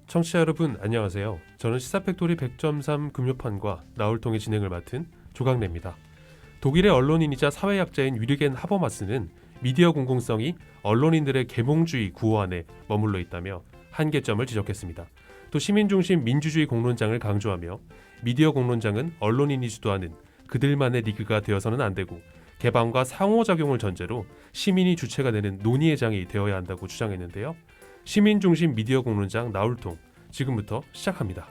청취자 여러분 안녕하세요. 저는 시사팩토리 100.3 금요판과 나홀통의 진행을 맡은 조강래입니다. 독일의 언론인이자 사회학자인 위르겐 하버마스는 미디어 공공성이 언론인들의 계몽주의 구호 안에 머물러 있다며 한계점을 지적했습니다. 또 시민중심 민주주의 공론장을 강조하며 미디어 공론장은 언론인이 주도하는 그들만의 리그가 되어서는 안 되고 개방과 상호작용을 전제로 시민이 주체가 되는 논의의 장이 되어야 한다고 주장했는데요. 시민중심 미디어 공론장 나홀통 지금부터 시작합니다.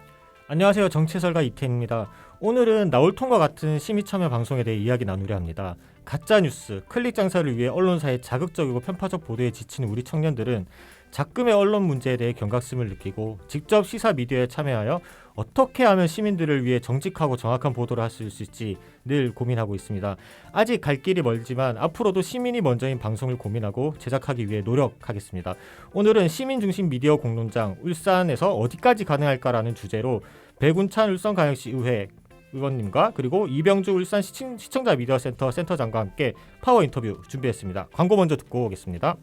안녕하세요. 정치해설가 이태입니다. 오늘은 나홀통과 같은 시민참여 방송에 대해 이야기 나누려 합니다. 가짜뉴스, 클릭 장사를 위해 언론사의 자극적이고 편파적 보도에 지치는 우리 청년들은 작금의 언론 문제에 대해 경각심을 느끼고 직접 시사 미디어에 참여하여 어떻게 하면 시민들을 위해 정직하고 정확한 보도를 할 수 있을지 늘 고민하고 있습니다. 아직 갈 길이 멀지만 앞으로도 시민이 먼저인 방송을 고민하고 제작하기 위해 노력하겠습니다. 오늘은 시민중심 미디어 공론장 울산에서 어디까지 가능할까라는 주제로 백운찬 울산광역시 의회 의원님과 그리고 이병주 울산 시청자 미디어센터 센터장과 함께 파워 인터뷰 준비했습니다. 광고 먼저 듣고 오겠습니다.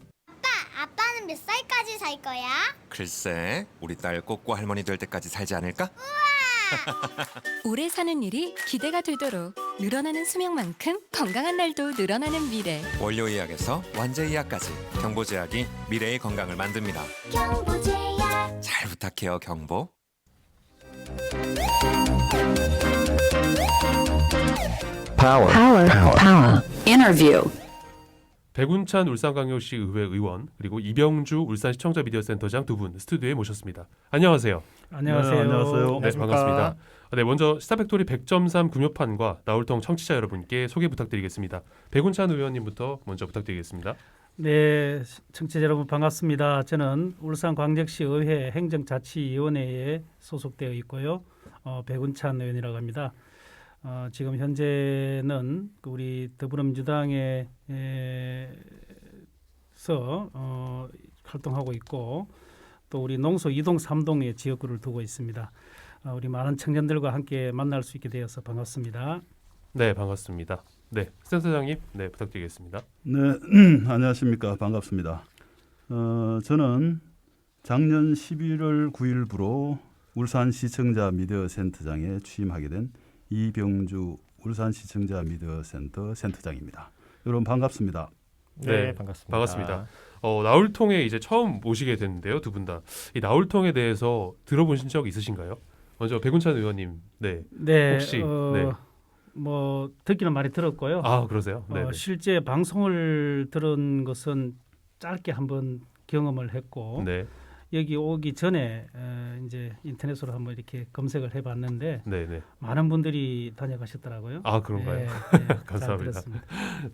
아빠는 몇 살까지 살 거야? 글쎄, 우리 딸 꼬꼬 할머니 될 때까지 살지 않을까? 오래 사는 일이 기대가 되도록 늘어나는 수명만큼 건강한 날도 늘어나는 미래. 원료의학에서 완제의학까지 경보제약이 미래의 건강을 만듭니다. 경보제약. 잘 부탁해요, 경보. Power. Interview. 백운찬 울산광역시 의회 의원 그리고 이병주 울산 시청자 미디어센터장 두 분 스튜디오에 모셨습니다. 안녕하세요. 안녕하세요. 네, 안녕하십니까. 반갑습니다. 네, 먼저 시사팩토리 100.3 금요판과 나홀통 청취자 여러분께 소개 부탁드리겠습니다. 백운찬 의원님부터 먼저 부탁드리겠습니다. 네, 청취자 여러분 반갑습니다. 저는 울산광역시 의회 행정자치위원회에 소속되어 있고요. 백운찬 의원이라고 합니다. 지금 현재는 우리 더불어민주당에서 활동하고 있고 또 우리 농소 2동 3동에 지역구를 두고 있습니다. 우리 많은 청년들과 함께 만날 수 있게 되어서 반갑습니다. 네, 반갑습니다. 네, 센터장님, 네 부탁드리겠습니다. 네, 안녕하십니까. 반갑습니다. 저는 작년 11월 9일부로 울산 시청자 미디어 센터장에 취임하게 된 이병주 울산 시청자 미디어 센터 센터장입니다. 여러분 반갑습니다. 네, 반갑습니다. 반갑습니다. 나홀통에 이제 처음 모시게 됐는데요, 두 분 다. 이 나홀통에 대해서 들어보신 적 있으신가요? 먼저 백운찬 의원님, 네, 혹시 네. 뭐 듣기는 많이 들었고요. 아 그러세요? 네. 실제 방송을 들은 것은 짧게 한번 경험을 했고 네, 여기 오기 전에 이제 인터넷으로 한번 이렇게 검색을 해봤는데 네, 네. 많은 분들이 다녀가셨더라고요. 아 그런가요? 네, 잘 감사합니다. 들었습니다.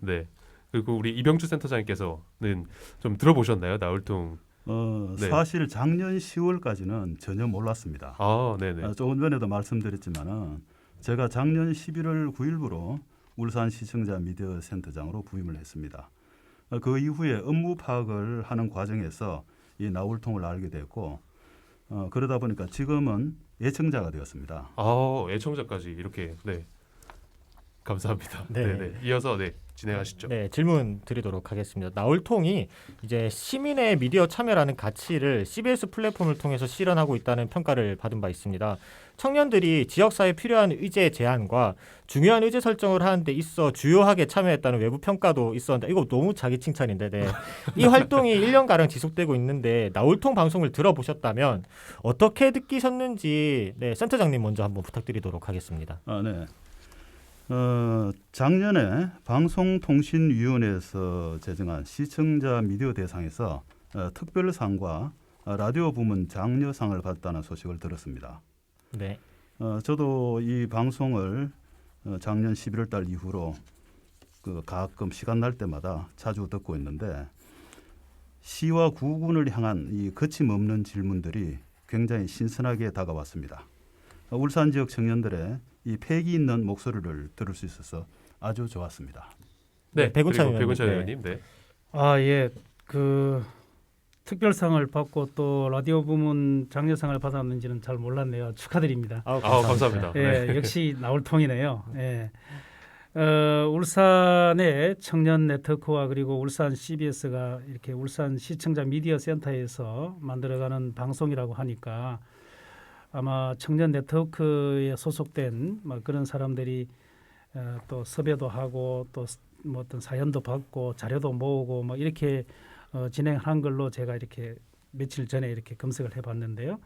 네. 그리고 우리 이병주 센터장님께서는 좀 들어보셨나요, 나홀통? 네. 사실 작년 10월까지는 전혀 몰랐습니다. 아, 네, 네. 조금 전에도 말씀드렸지만은 제가 작년 11월 9일부로 울산 시청자 미디어 센터장으로 부임을 했습니다. 그 이후에 업무 파악을 하는 과정에서 이 나홀통을 알게 됐고 그러다 보니까 지금은 애청자가 되었습니다. 아, 애청자까지 이렇게 네. 감사합니다. 네. 네, 네. 이어서 네, 진행하시죠. 네, 질문 드리도록 하겠습니다. 나홀통이 이제 시민의 미디어 참여라는 가치를 CBS 플랫폼을 통해서 실현하고 있다는 평가를 받은 바 있습니다. 청년들이 지역사회에 필요한 의제 제안과 중요한 의제 설정을 하는 데 있어 주요하게 참여했다는 외부 평가도 있었는데 이거 너무 자기 칭찬인데 네. 이 활동이 1년가량 지속되고 있는데 나홀통 방송을 들어보셨다면 어떻게 느끼셨는지 네, 센터장님 먼저 한번 부탁드리도록 하겠습니다. 네. 작년에 방송통신위원회에서 제정한 시청자 미디어 대상에서 특별상과 라디오 부문 장려상을 받았다는 소식을 들었습니다. 네. 저도 이 방송을 작년 11월 달 이후로 가끔 시간 날 때마다 자주 듣고 있는데 시와 구군을 향한 이 거침없는 질문들이 굉장히 신선하게 다가왔습니다. 울산 지역 청년들의 이 패기 있는 목소리를 들을 수 있어서 아주 좋았습니다. 네, 백운찬 백운찬 의원님. 의원님. 네. 아, 예. 그 특별상을 받고 또 라디오 부문 장려상을 받았는지는 잘 몰랐네요. 축하드립니다. 감사합니다. 예, 네. 역시 나홀통이네요. 예. 울산의 청년 네트워크와 그리고 울산 CBS가 이렇게 울산 시청자 미디어 센터에서 만들어가는 방송이라고 하니까 아마 청년 네트워크에 소속된 그런 사람들이 또 섭외도 하고 또 뭐 어떤 사연도 받고 자료도 모으고 뭐 이렇게 진행한 걸로 제가 이렇게 며칠 전에 이렇게 검색을 해봤는데요.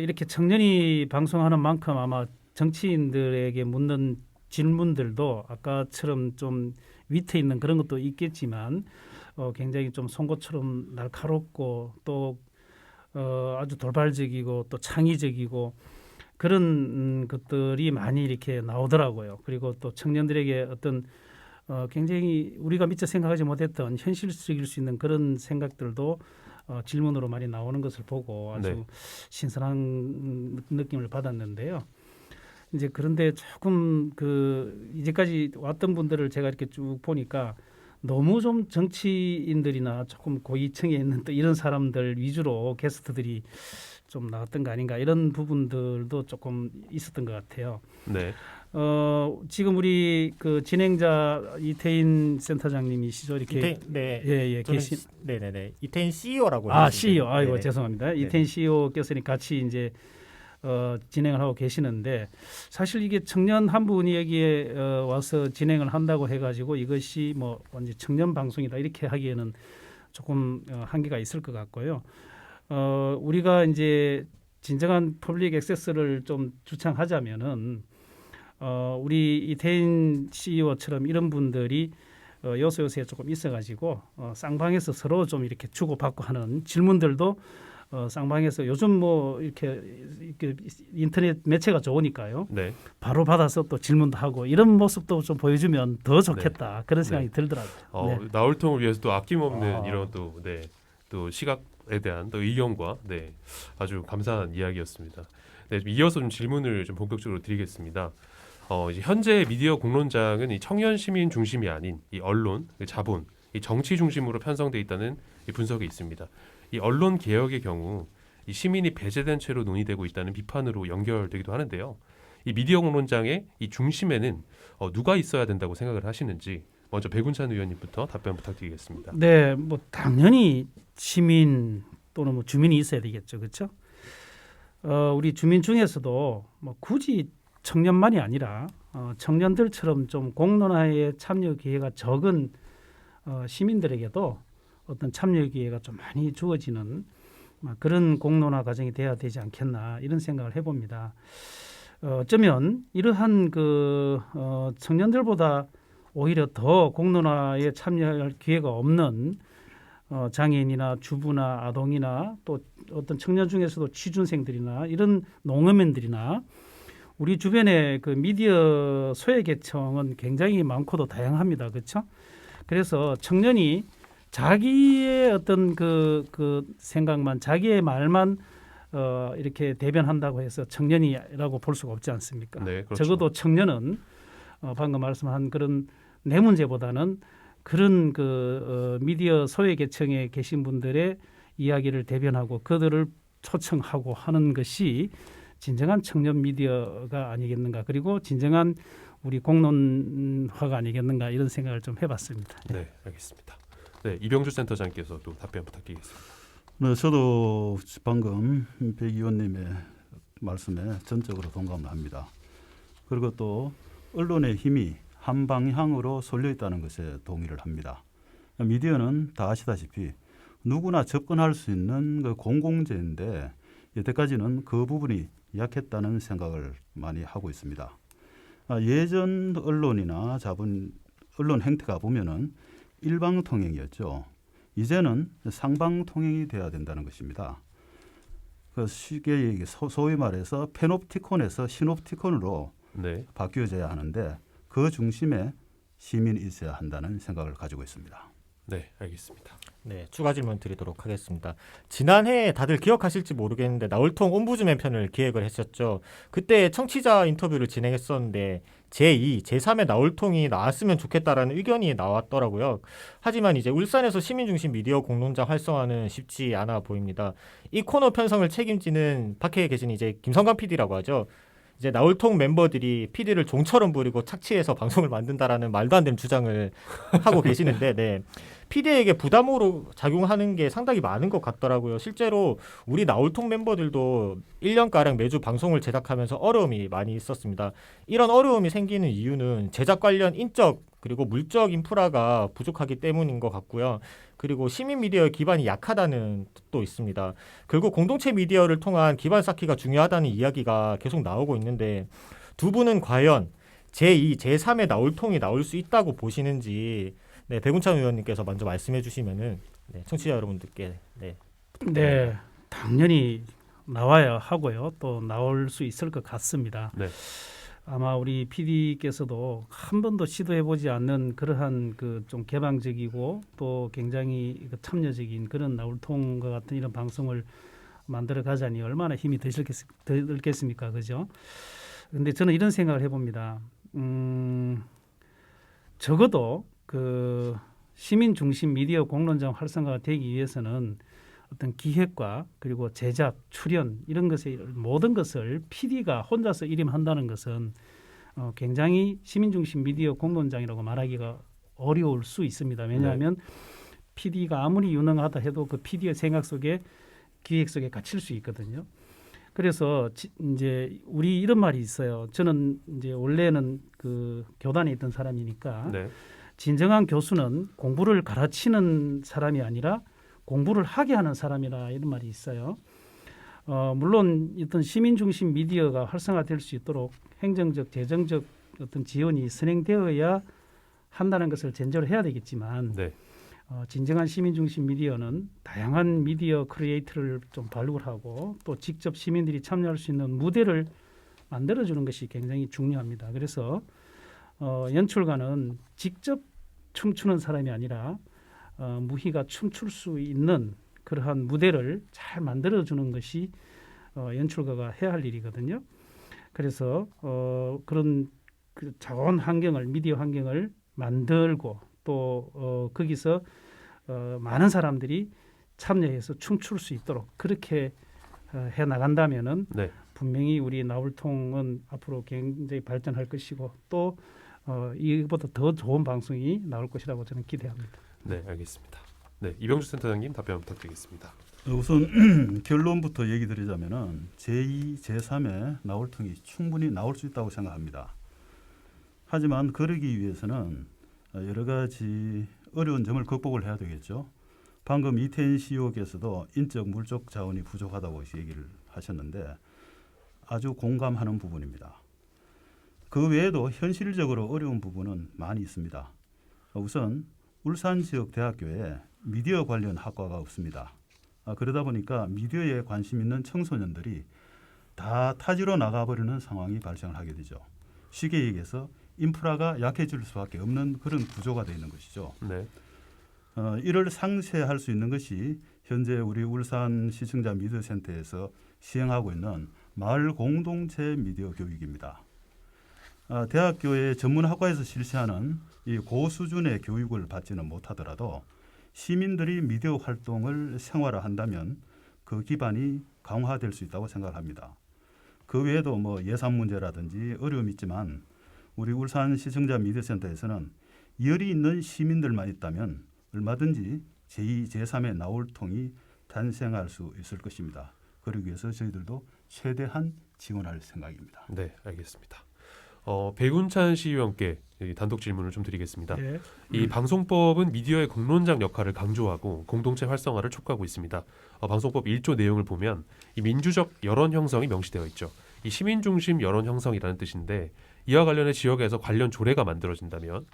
이렇게 청년이 방송하는 만큼 아마 정치인들에게 묻는 질문들도 아까처럼 좀 위트 있는 그런 것도 있겠지만 굉장히 좀 송곳처럼 날카롭고 또 아주 돌발적이고 또 창의적이고 그런 것들이 많이 이렇게 나오더라고요. 그리고 또 청년들에게 어떤 굉장히 우리가 미처 생각하지 못했던 현실적일 수 있는 그런 생각들도 질문으로 많이 나오는 것을 보고 아주 네. 신선한 느낌을 받았는데요. 이제 그런데 조금 이제까지 왔던 분들을 제가 이렇게 쭉 보니까 너무 좀 정치인들이나 조금 고위층에 있는 또 이런 사람들 위주로 게스트들이 좀 나왔던 거 아닌가 이런 부분들도 조금 있었던 것 같아요. 네. 지금 우리 그 진행자 이태인 센터장님이시죠? 이렇게 네. 예, 저는 계신 네네네. 이태인 CEO라고. CEO. 아이고 네네. 죄송합니다. 네네. 이태인 CEO께서 같이 이제 진행을 하고 계시는데 사실 이게 청년 한 분이 여기에 와서 진행을 한다고 해가지고 이것이 뭐 완전 청년 방송이다 이렇게 하기에는 조금 한계가 있을 것 같고요. 우리가 이제 진정한 퍼블릭 액세스를 좀 주창하자면은 우리 이태인 CEO처럼 이런 분들이 요소요소에 조금 있어가지고 쌍방에서 서로 좀 이렇게 주고받고 하는 질문들도 쌍방에서 요즘 뭐 이렇게 인터넷 매체가 좋으니까요. 네. 바로 받아서 또 질문도 하고 이런 모습도 좀 보여주면 더 좋겠다 그런 생각이 네. 들더라고요. 네. 나울통을 위해서 또 아낌없는 아. 이런 또 시각에 대한 또 의견과 아주 감사한 이야기였습니다. 네, 좀 이어서 좀 질문을 좀 본격적으로 드리겠습니다. 이제 현재 미디어 공론장은 이 청년 시민 중심이 아닌 이 언론, 자본, 이 정치 중심으로 편성돼 있다는 이 분석이 있습니다. 이 언론 개혁의 경우 이 시민이 배제된 채로 논의되고 있다는 비판으로 연결되기도 하는데요. 이 미디어 공론장의 이 중심에는 누가 있어야 된다고 생각을 하시는지 먼저 백운찬 의원님부터 답변 부탁드리겠습니다. 네, 뭐 당연히 시민 또는 뭐 주민이 있어야 되겠죠, 그렇죠? 우리 주민 중에서도 뭐 굳이 청년만이 아니라 청년들처럼 좀 공론화에 참여 기회가 적은 시민들에게도 어떤 참여 기회가 좀 많이 주어지는 그런 공론화 과정이 돼야 되지 않겠나 이런 생각을 해봅니다. 어쩌면 이러한 청년들보다 오히려 더 공론화에 참여할 기회가 없는 장애인이나 주부나 아동이나 또 어떤 청년 중에서도 취준생들이나 이런 농어민들이나 우리 주변의 그 미디어 소외계층은 굉장히 많고도 다양합니다. 그렇죠? 그래서 청년이 자기의 어떤 그 생각만 자기의 말만 이렇게 대변한다고 해서 청년이라고 볼 수가 없지 않습니까? 네, 그렇죠. 적어도 청년은 방금 말씀한 그런 내 문제보다는 그런 미디어 소외계층에 계신 분들의 이야기를 대변하고 그들을 초청하고 하는 것이 진정한 청년 미디어가 아니겠는가, 그리고 진정한 우리 공론화가 아니겠는가 이런 생각을 좀 해봤습니다. 네, 알겠습니다. 네, 이병주 센터장께서 또 답변 부탁드리겠습니다. 네, 저도 방금 백 의원님의 말씀에 전적으로 동감을 합니다. 그리고 또 언론의 힘이 한 방향으로 쏠려 있다는 것에 동의를 합니다. 미디어는 다 아시다시피 누구나 접근할 수 있는 그 공공재인데 여태까지는 그 부분이 약했다는 생각을 많이 하고 있습니다. 예전 언론이나 언론 행태가 보면은 일방통행이었죠. 이제는 상방통행이 돼야 된다는 것입니다. 그 쉽게 얘기, 소위 말해서 페놉티콘에서 시놉티콘으로 네, 바뀌어져야 하는데 그 중심에 시민이 있어야 한다는 생각을 가지고 있습니다. 네, 알겠습니다. 네, 추가 질문 드리도록 하겠습니다. 지난해 다들 기억하실지 모르겠는데 나울통 옴부즈맨 편을 기획을 했었죠. 그때 청취자 인터뷰를 진행했었는데 제2, 제3의 나울통이 나왔으면 좋겠다라는 의견이 나왔더라고요. 하지만 이제 울산에서 시민중심 미디어 공론장 활성화는 쉽지 않아 보입니다. 이 코너 편성을 책임지는 밖에 계신 이제 김성관 PD라고 하죠. 이제 나올통 멤버들이 PD를 종처럼 부리고 착취해서 방송을 만든다라는 말도 안 되는 주장을 하고 계시는데, 네. PD에게 부담으로 작용하는 게 상당히 많은 것 같더라고요. 실제로 우리 나올통 멤버들도 1년가량 매주 방송을 제작하면서 어려움이 많이 있었습니다. 이런 어려움이 생기는 이유는 제작 관련 인적 그리고 물적 인프라가 부족하기 때문인 것 같고요. 그리고 시민 미디어의 기반이 약하다는 뜻도 있습니다. 결국 공동체 미디어를 통한 기반 쌓기가 중요하다는 이야기가 계속 나오고 있는데, 두 분은 과연 제2, 제3의 나올통이 나올 수 있다고 보시는지, 네, 백운찬 의원님께서 먼저 말씀해 주시면은, 네, 청취자 여러분들께, 네. 네, 당연히 나와야 하고요. 또 나올 수 있을 것 같습니다. 네. 아마 우리 PD께서도 한 번도 시도해보지 않는 그러한 그 좀 개방적이고 또 굉장히 그 참여적인 그런 나울통과 같은 이런 방송을 만들어 가자니 얼마나 힘이 들겠습니까, 그죠? 근데 저는 이런 생각을 해봅니다. 적어도 그 시민 중심 미디어 공론장 활성화가 되기 위해서는 어떤 기획과 그리고 제작, 출연 이런 것의 모든 것을 PD가 혼자서 일임한다는 것은 굉장히 시민 중심 미디어 공론장이라고 말하기가 어려울 수 있습니다. 왜냐하면 PD가 아무리 유능하다 해도 그 PD의 생각 속에 기획 속에 갇힐 수 있거든요. 그래서 이제 우리 이런 말이 있어요. 저는 이제 원래는 그 교단에 있던 사람이니까 네. 진정한 교수는 공부를 가르치는 사람이 아니라 공부를 하게 하는 사람이라 이런 말이 있어요. 물론 어떤 시민 중심 미디어가 활성화될 수 있도록 행정적, 재정적 어떤 지원이 선행되어야 한다는 것을 전제로 해야 되겠지만 네. 진정한 시민 중심 미디어는 다양한 미디어 크리에이터를 좀 발굴하고 또 직접 시민들이 참여할 수 있는 무대를 만들어주는 것이 굉장히 중요합니다. 그래서 연출가는 직접 춤추는 사람이 아니라 무희가 춤출 수 있는 그러한 무대를 잘 만들어주는 것이 연출가가 해야 할 일이거든요. 그래서 그런 그 좋은 환경을 미디어 환경을 만들고 또 거기서 많은 사람들이 참여해서 춤출 수 있도록 그렇게 해 나간다면은 네. 분명히 우리 나울통은 앞으로 굉장히 발전할 것이고 또 이보다 더 좋은 방송이 나올 것이라고 저는 기대합니다. 네, 알겠습니다. 네, 이병주 센터장님 답변 부탁드리겠습니다. 우선 결론부터 얘기 드리자면은 제2, 제3의 나올통이 충분히 나올 수 있다고 생각합니다. 하지만 그러기 위해서는 여러 가지 어려운 점을 극복을 해야 되겠죠. 방금 이태인 CEO께서도 인적 물적 자원이 부족하다고 얘기를 하셨는데 아주 공감하는 부분입니다. 그 외에도 현실적으로 어려운 부분은 많이 있습니다. 우선 울산 지역 대학교에 미디어 관련 학과가 없습니다. 그러다 보니까 미디어에 관심 있는 청소년들이 다 타지로 나가버리는 상황이 발생을 하게 되죠. 쉽게 얘기해서 인프라가 약해질 수밖에 없는 그런 구조가 되어 있는 것이죠. 네. 이를 상쇄할 수 있는 것이 현재 우리 울산 시청자 미디어 센터에서 시행하고 있는 마을 공동체 미디어 교육입니다. 대학교의 전문학과에서 실시하는 이 고수준의 교육을 받지는 못하더라도 시민들이 미디어 활동을 생활화한다면 그 기반이 강화될 수 있다고 생각합니다. 그 외에도 뭐 예산 문제라든지 어려움이 있지만 우리 울산 시청자 미디어 센터에서는 열이 있는 시민들만 있다면 얼마든지 제2, 제3의 나올통이 탄생할 수 있을 것입니다. 그러기 위해서 저희들도 최대한 지원할 생각입니다. 네, 알겠습니다. 백운찬 CEO님께 단독 질문을 좀 드리겠습니다. 네. 이 방송법은 미디어의 공론장 역할을 강조하고 공동체 활성화를 촉구하고 있습니다. 방송법 1조 내용을 보면 이 민주적 여론 형성이 명시되어 있죠. 이 시민 중심 여론 형성이라는 뜻인데 이와 관련해 지역에서 관련 조례가 만들어진다면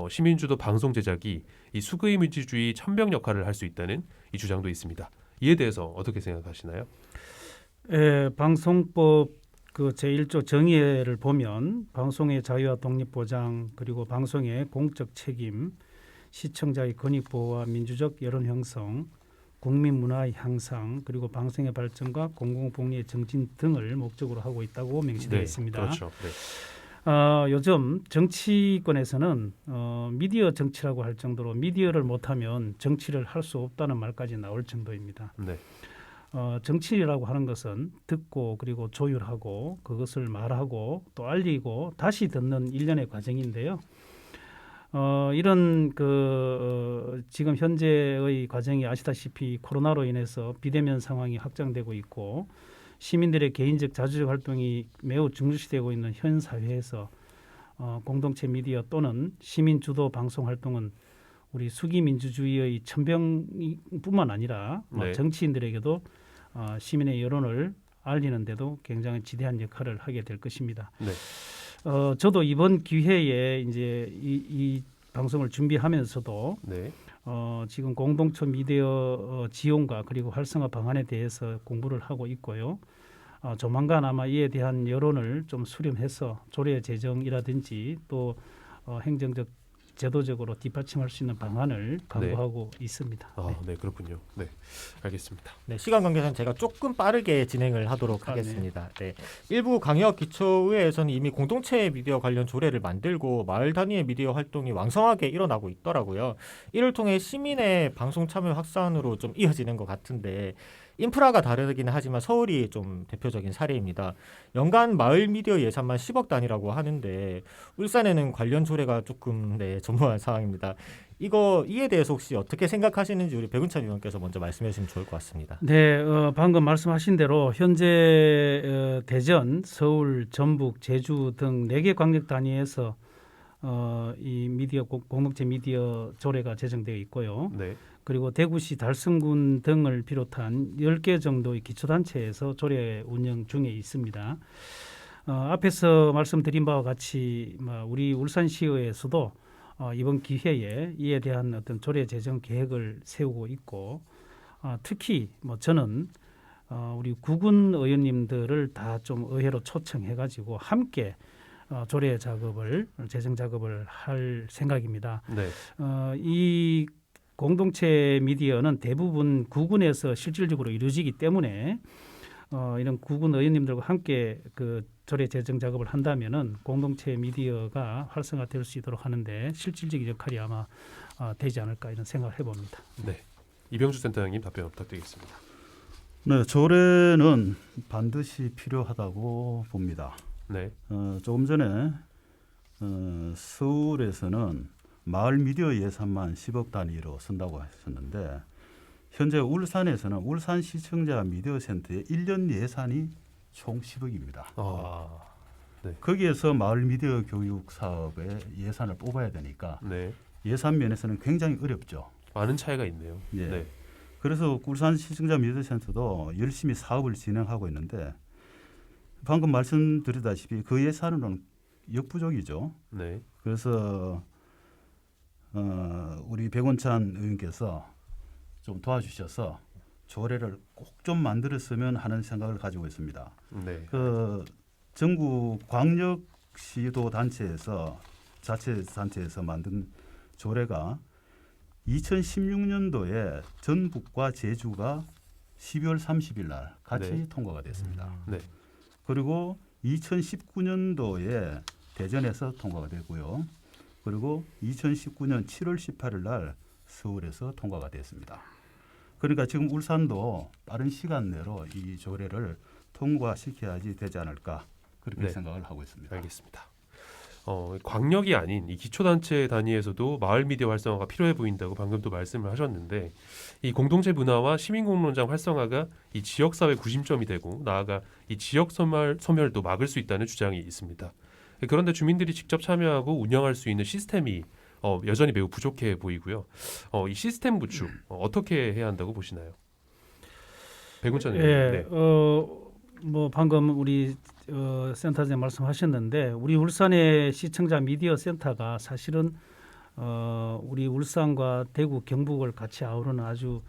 시민주도 방송 제작이 이 수구민주주의 천병 역할을 할 수 있다는 이 주장도 있습니다. 이에 대해서 어떻게 생각하시나요? 방송법 그 제1조 정의를 보면 방송의 자유와 독립 보장 그리고 방송의 공적 책임, 시청자의 권익 보호와 민주적 여론 형성, 국민 문화의 향상 그리고 방송의 발전과 공공복리의 정진 등을 목적으로 하고 있다고 명시되어 있습니다. 그렇죠. 네. 요즘 정치권에서는 미디어 정치라고 할 정도로 미디어를 못하면 정치를 할 수 없다는 말까지 나올 정도입니다. 네. 정치라고 하는 것은 듣고 그리고 조율하고 그것을 말하고 또 알리고 다시 듣는 일련의 과정인데요. 이런 지금 현재의 과정이 아시다시피 코로나로 인해서 비대면 상황이 확장되고 있고 시민들의 개인적 자주적 활동이 매우 중지되고 있는 현 사회에서 공동체 미디어 또는 시민 주도 방송 활동은 우리 수기 민주주의의 천병뿐만 아니라 네. 정치인들에게도 시민의 여론을 알리는 데도 굉장히 지대한 역할을 하게 될 것입니다. 네. 저도 이번 기회에 이제 이 방송을 준비하면서도 네. 지금 공동체 미디어 지원과 그리고 활성화 방안에 대해서 공부를 하고 있고요. 조만간 아마 이에 대한 여론을 좀 수렴해서 조례 제정이라든지 또 행정적 제도적으로 뒷받침할 수 있는 방안을 강구하고 있습니다. 네, 그렇군요. 네, 알겠습니다. 네, 시간 관계상 제가 조금 빠르게 진행을 하도록 하겠습니다. 네. 일부 광역 기초의회에서는 이미 공동체 미디어 관련 조례를 만들고 마을 단위의 미디어 활동이 왕성하게 일어나고 있더라고요. 이를 통해 시민의 방송 참여 확산으로 좀 이어지는 것 같은데 인프라가 다르긴 하지만 서울이 좀 대표적인 사례입니다. 연간 마을 미디어 예산만 10억 단위라고 하는데 울산에는 관련 조례가 조금 전무한 상황입니다. 이에 대해서 혹시 어떻게 생각하시는지 우리 백운찬 의원께서 먼저 말씀해 주시면 좋을 것 같습니다. 네, 방금 말씀하신 대로 현재 대전, 서울, 전북, 제주 등 4개 광역 단위에서 이 미디어 공동체 미디어 조례가 제정되어 있고요. 네. 그리고 대구시 달성군 등을 비롯한 10개 정도의 기초단체에서 조례 운영 중에 있습니다. 앞에서 말씀드린 바와 같이 우리 울산시의회에서도 이번 기회에 이에 대한 어떤 조례 제정 계획을 세우고 있고 특히 저는 우리 구군 의원님들을 다 좀 의회로 초청해가지고 함께 조례 작업을 제정 작업을 할 생각입니다. 네. 이 공동체 미디어는 대부분 구군에서 실질적으로 이루어지기 때문에 이런 구군 의원님들과 함께 그 조례 제정 작업을 한다면은 공동체 미디어가 활성화될 수 있도록 하는데 실질적인 역할이 아마 되지 않을까 이런 생각을 해봅니다. 네. 이병주 센터장님 답변 부탁드리겠습니다. 네, 조례는 반드시 필요하다고 봅니다. 네. 조금 전에 서울에서는 마을 미디어 예산만 10억 단위로 쓴다고 하셨는데 현재 울산에서는 울산시청자 미디어 센터의 1년 예산이 총 10억입니다. 네. 거기에서 마을 미디어 교육 사업에 예산을 뽑아야 되니까 네. 예산 면에서는 굉장히 어렵죠. 많은 차이가 있네요. 예. 네. 그래서 울산시청자 미디어 센터도 열심히 사업을 진행하고 있는데 방금 말씀드리다시피 그 예산으로는 역부족이죠. 네. 그래서 우리 백원찬 의원께서 좀 도와주셔서 조례를 꼭 좀 만들었으면 하는 생각을 가지고 있습니다. 네. 그 전국 광역시도 단체에서 자치단체에서 만든 조례가 2016년도에 전북과 제주가 12월 30일 날 같이 네. 통과가 됐습니다. 네. 그리고 2019년도에 대전에서 통과가 되고요. 그리고 2019년 7월 18일 날 서울에서 통과가 됐습니다. 그러니까 지금 울산도 빠른 시간 내로 이 조례를 통과시켜야지 되지 않을까 그렇게 네. 생각을 하고 있습니다. 알겠습니다. 광역이 아닌 이 기초단체 단위에서도 마을 미디어 활성화가 필요해 보인다고 방금도 말씀을 하셨는데 이 공동체 문화와 시민공론장 활성화가 이 지역사회 구심점이 되고 나아가 이 지역 소멸도 막을 수 있다는 주장이 있습니다. 그런데 주민들이 직접 참여하고 운영할 수 있는 시스템이 여전히 매우 부족해 보이고요. 이 시스템 구축 어떻게 해야 한다고 보시나요? 백운찬 의원님. 네. 방금 우리 센터장님 말씀하셨는데 우리 울산의 시청자 미디어 센터가 사실은 우리 울산과 대구, 경북을 같이 아우르는 아주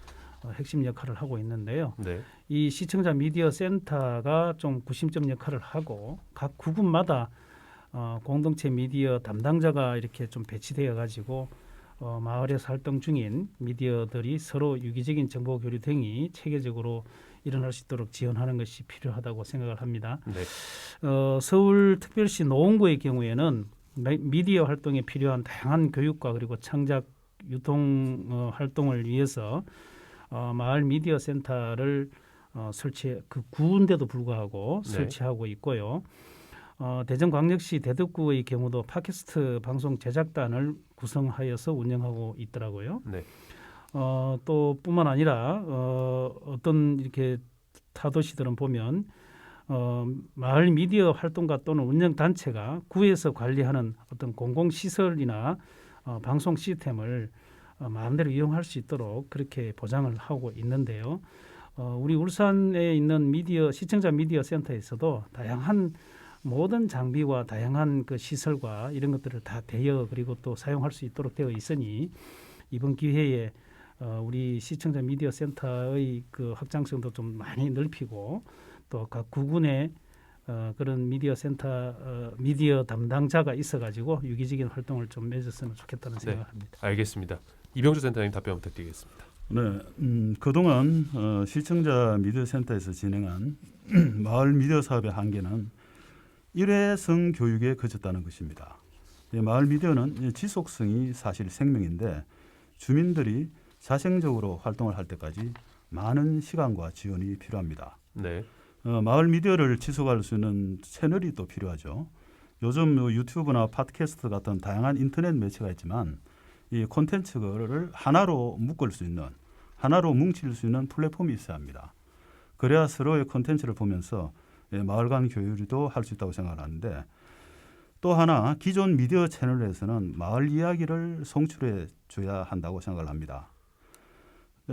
핵심 역할을 하고 있는데요. 네. 이 시청자 미디어 센터가 좀 구심점 역할을 하고 각 구군마다 공동체 미디어 담당자가 이렇게 좀 배치되어 가지고 마을에서 활동 중인 미디어들이 서로 유기적인 정보 교류 등이 체계적으로 일어날 수 있도록 지원하는 것이 필요하다고 생각을 합니다. 네. 서울특별시 노원구의 경우에는 미디어 활동에 필요한 다양한 교육과 그리고 창작 유통 활동을 위해서 마을 미디어 센터를 설치 그 구인데도 불구하고 네. 설치하고 있고요. 대전광역시 대덕구의 경우도 팟캐스트 방송 제작단을 구성하여서 운영하고 있더라고요. 네. 또 뿐만 아니라 어떤 이렇게 타도시들은 보면 마을 미디어 활동가 또는 운영 단체가 구에서 관리하는 어떤 공공시설이나 방송 시스템을 마음대로 이용할 수 있도록 그렇게 보장을 하고 있는데요. 우리 울산에 있는 시청자 미디어 센터에서도 다양한 모든 장비와 다양한 그 시설과 이런 것들을 다 대여 그리고 또 사용할 수 있도록 되어 있으니 이번 기회에 우리 시청자 미디어 센터의 그 확장성도 좀 많이 넓히고 또 각 구군에 그런 미디어 센터 미디어 담당자가 있어가지고 유기적인 활동을 좀 맺었으면 좋겠다는 생각을 합니다. 알겠습니다. 이병주 센터장님 답변 부탁드리겠습니다. 네, 그동안 시청자 미디어 센터에서 진행한 마을 미디어 사업의 한계는 일회성 교육에 그쳤다는 것입니다. 마을 미디어는 지속성이 사실 생명인데 주민들이 자생적으로 활동을 할 때까지 많은 시간과 지원이 필요합니다. 네. 마을 미디어를 지속할 수 있는 채널이 또 필요하죠. 요즘 유튜브나 팟캐스트 같은 다양한 인터넷 매체가 있지만 이 콘텐츠를 하나로 묶을 수 있는, 하나로 뭉칠 수 있는 플랫폼이 있어야 합니다. 그래야 서로의 콘텐츠를 보면서 마을 간 교류도 할 수 있다고 생각하는데 또 하나 기존 미디어 채널에서는 마을 이야기를 송출해 줘야 한다고 생각을 합니다.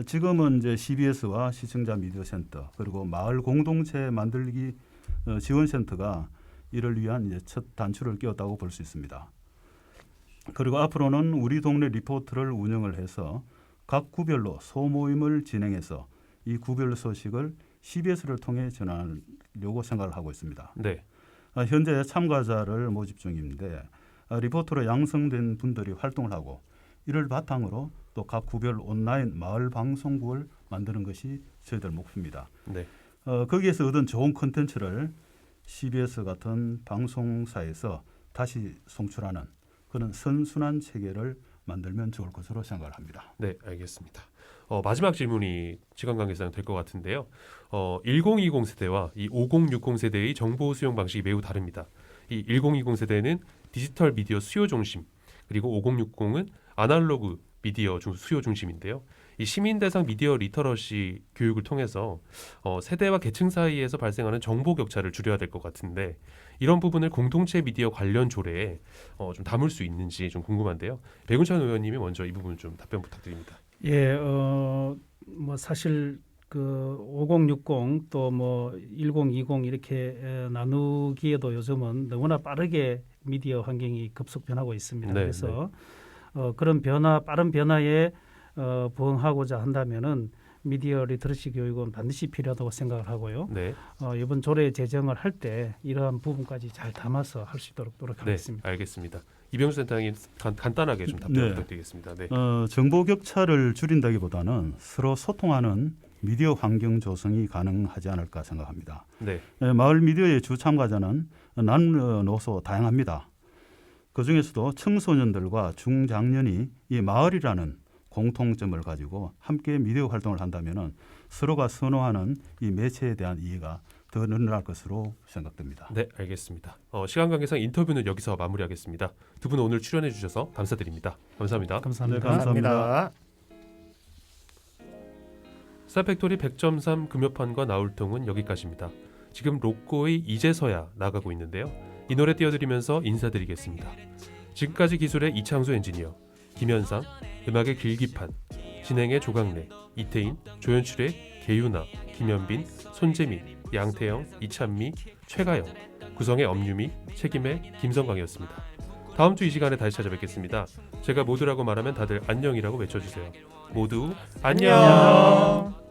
지금은 이제 CBS와 시청자 미디어 센터 그리고 마을 공동체 만들기 지원센터가 이를 위한 이제 첫 단추를 끼웠다고 볼 수 있습니다. 그리고 앞으로는 우리 동네 리포트를 운영을 해서 각 구별로 소모임을 진행해서 이 구별 소식을 CBS를 통해 전하려고 생각을 하고 있습니다. 네. 현재 참가자를 모집 중인데 리포터로 양성된 분들이 활동을 하고 이를 바탕으로 또 각 구별 온라인 마을 방송국을 만드는 것이 저희들 목표입니다. 네. 거기에서 얻은 좋은 콘텐츠를 CBS 같은 방송사에서 다시 송출하는 그런 선순환 체계를 만들면 좋을 것으로 생각을 합니다. 네, 알겠습니다. 마지막 질문이 시간 관계상 될 것 같은데요. 1020 세대와 이 5060 세대의 정보 수용 방식이 매우 다릅니다. 이 1020 세대는 디지털 미디어 수요 중심, 그리고 5060은 아날로그 미디어 수요 중심인데요. 이 시민 대상 미디어 리터러시 교육을 통해서 세대와 계층 사이에서 발생하는 정보 격차를 줄여야 될 것 같은데 이런 부분을 공동체 미디어 관련 조례에 좀 담을 수 있는지 좀 궁금한데요. 백운찬 의원님이 먼저 이 부분 좀 답변 부탁드립니다. 예, 뭐 사실 그 5060 또 뭐 1020 이렇게 나누기에도 요즘은 너무나 빠르게 미디어 환경이 급속 변하고 있습니다. 네, 그래서 그런 빠른 변화에 부응하고자 한다면은 미디어 리터러시 교육은 반드시 필요하다고 생각을 하고요. 네. 이번 조례 제정을 할 때 이러한 부분까지 잘 담아서 할 수 있도록 노력하겠습니다. 네, 알겠습니다. 이병수 센터장님 간단하게 좀 답변 네. 부탁드리겠습니다. 네. 정보 격차를 줄인다기보다는 서로 소통하는 미디어 환경 조성이 가능하지 않을까 생각합니다. 네. 마을 미디어의 주 참가자는 남녀노소 다양합니다. 그중에서도 청소년들과 중장년이 이 마을이라는 공통점을 가지고 함께 미디어 활동을 한다면 서로가 선호하는 이 매체에 대한 이해가 더 늘어날 것으로 생각됩니다. 네, 알겠습니다. 시간 관계상 인터뷰는 여기서 마무리하겠습니다. 두 분 오늘 출연해 주셔서 감사드립니다. 감사합니다. 감사합니다. 네, 감사합니다. 스타팩토리 100.3 금요판과 나울통은 여기까지입니다. 지금 로꼬의 이제서야 나가고 있는데요. 이 노래 띄워드리면서 인사드리겠습니다. 지금까지 기술의 이창수 엔지니어, 김현상, 음악의 길기판, 진행의 조강래, 이태인, 조연출의 개유나, 김현빈, 손재민, 양태영, 이찬미, 최가영, 구성의 엄유미, 책임의 김성광이었습니다. 다음 주 이 시간에 다시 찾아뵙겠습니다. 제가 모두라고 말하면 다들 안녕이라고 외쳐주세요. 모두 안녕.